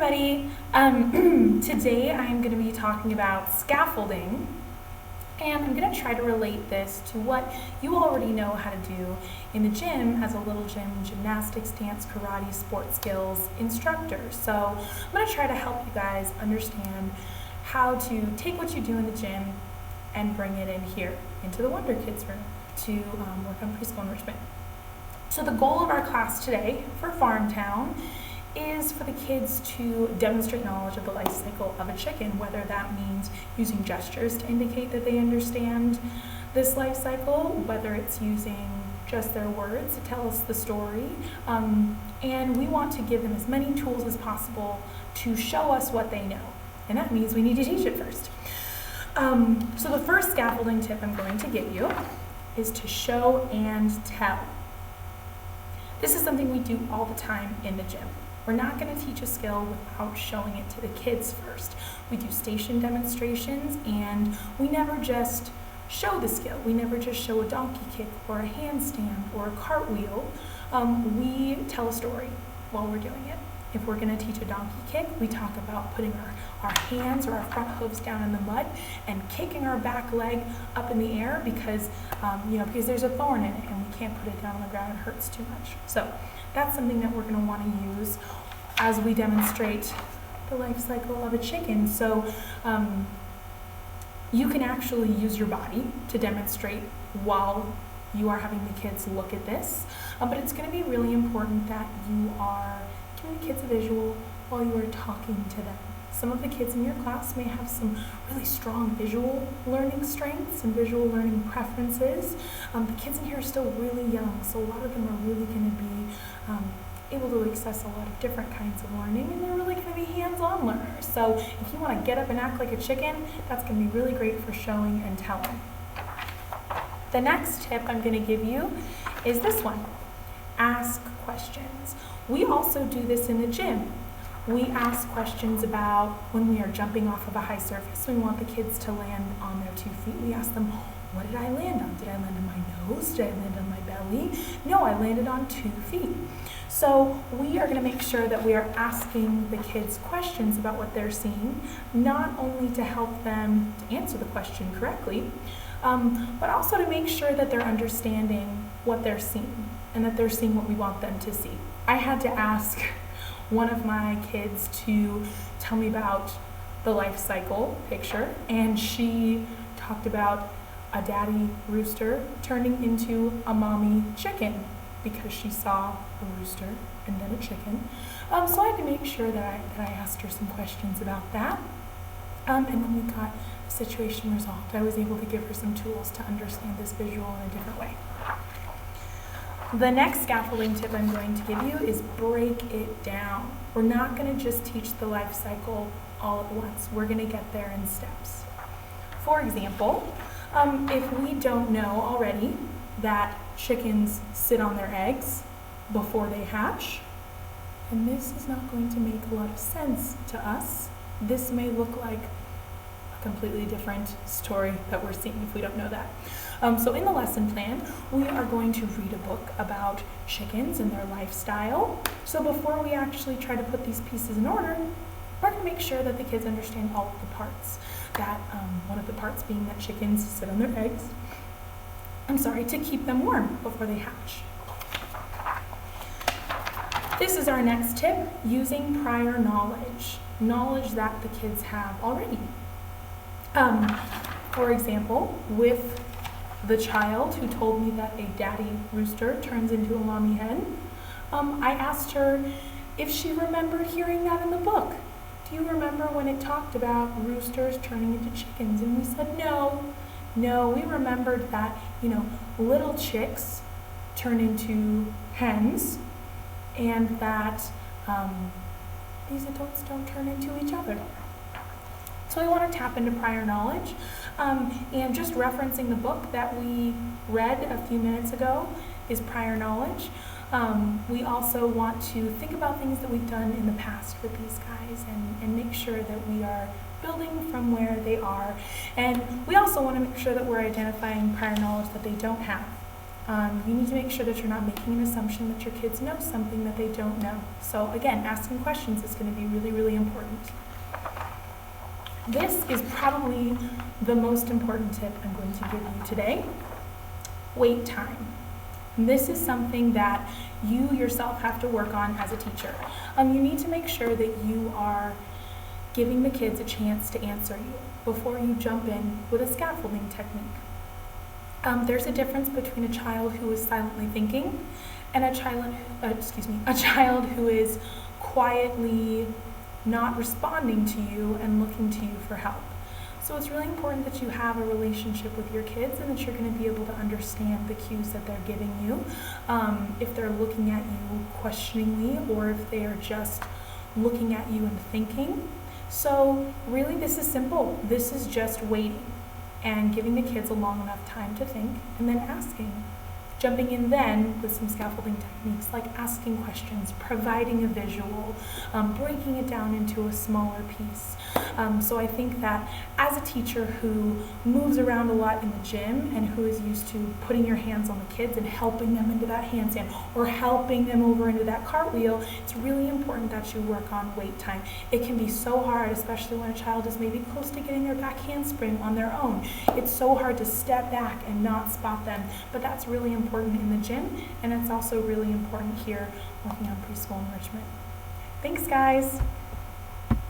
everybody. Today I'm going to be talking about scaffolding, and I'm going to try to relate this to what you already know how to do in the gym as a little gym gymnastics, dance, karate, sports skills instructor. So I'm going to try to help you guys understand how to take what you do in the gym and bring it in here into the Wonder Kids room to work on preschool enrichment. So the goal of our class today for Farmtown is for the kids to demonstrate knowledge of the life cycle of a chicken, whether that means using gestures to indicate that they understand this life cycle, whether it's using just their words to tell us the story, and we want to give them as many tools as possible to show us what they know, and that means we need to teach it first. So the first scaffolding tip I'm going to give you is to show and tell. This is something we do all the time in the gym. We're not going to teach a skill without showing it to the kids first. We do station demonstrations, and we never just show the skill. We never just show a donkey kick or a handstand or a cartwheel. We tell a story while we're doing it. If we're going to teach a donkey kick, we talk about putting our hands or our front hooves down in the mud and kicking our back leg up in the air because there's a thorn in it and we can't put it down on the ground. It hurts too much. So that's something that we're going to want to use as we demonstrate the life cycle of a chicken. So you can actually use your body to demonstrate while you are having the kids look at this. But it's going to be really important that you are giving the kids a visual while you are talking to them. Some of the kids in your class may have some really strong visual learning strengths and visual learning preferences. The kids in here are still really young, so a lot of them are really going to be able to access a lot of different kinds of learning, and they're really going to be hands-on learners. So if you want to get up and act like a chicken, that's going to be really great for showing and telling. The next tip I'm going to give you is this one: ask questions. We also do this in the gym. We ask questions about when we are jumping off of a high surface. We want the kids to land on their 2 feet. We ask them, what did I land on? Did I land on my nose? Did I land on my belly? No, I landed on 2 feet. So we are going to make sure that we are asking the kids questions about what they're seeing, not only to help them to answer the question correctly, but also to make sure that they're understanding what they're seeing and that they're seeing what we want them to see. I had to ask one of my kids to tell me about the life cycle picture, and she talked about a daddy rooster turning into a mommy chicken because she saw a rooster and then a chicken. So I had to make sure that I asked her some questions about that. And when we got the situation resolved, I was able to give her some tools to understand this visual in a different way. The next scaffolding tip I'm going to give you is break it down. We're not going to just teach the life cycle all at once. We're going to get there in steps. For example, if we don't know already that chickens sit on their eggs before they hatch, and this is not going to make a lot of sense to us. This may look like a completely different story that we're seeing if we don't know that. So in the lesson plan, we are going to read a book about chickens and their lifestyle. So before we actually try to put these pieces in order, we're going to make sure that the kids understand all of the parts. That one of the parts being that chickens sit on their eggs, to keep them warm before they hatch. This is our next tip: using prior knowledge that the kids have already. For example, with the child who told me that a daddy rooster turns into a mommy hen, I asked her if she remembered hearing that in the book. Do you remember when it talked about roosters turning into chickens? And we said, no, we remembered that, little chicks turn into hens, and that these adults don't turn into each other. So we want to tap into prior knowledge, and just referencing the book that we read a few minutes ago is prior knowledge. We also want to think about things that we've done in the past with these guys and make sure that we are building from where they are. And we also want to make sure that we're identifying prior knowledge that they don't have. You need to make sure that you're not making an assumption that your kids know something that they don't know. So again, asking questions is going to be really, really important. This is probably the most important tip I'm going to give you today. Wait time. This is something that you yourself have to work on as a teacher. You need to make sure that you are giving the kids a chance to answer you before you jump in with a scaffolding technique. There's a difference between a child who is silently thinking and a child who is quietly not responding to you and looking to you for help. So it's really important that you have a relationship with your kids and that you're going to be able to understand the cues that they're giving you. If they're looking at you questioningly or if they are just looking at you and thinking. So really this is simple. This is just waiting and giving the kids a long enough time to think and then asking. Jumping in then with some scaffolding techniques like asking questions, providing a visual, breaking it down into a smaller piece. So I think that as a teacher who moves around a lot in the gym and who is used to putting your hands on the kids and helping them into that handstand or helping them over into that cartwheel, it's really important that you work on wait time. It can be so hard, especially when a child is maybe close to getting their back handspring on their own. It's so hard to step back and not spot them, but that's really important in the gym, and it's also really important here working on preschool enrichment. Thanks, guys.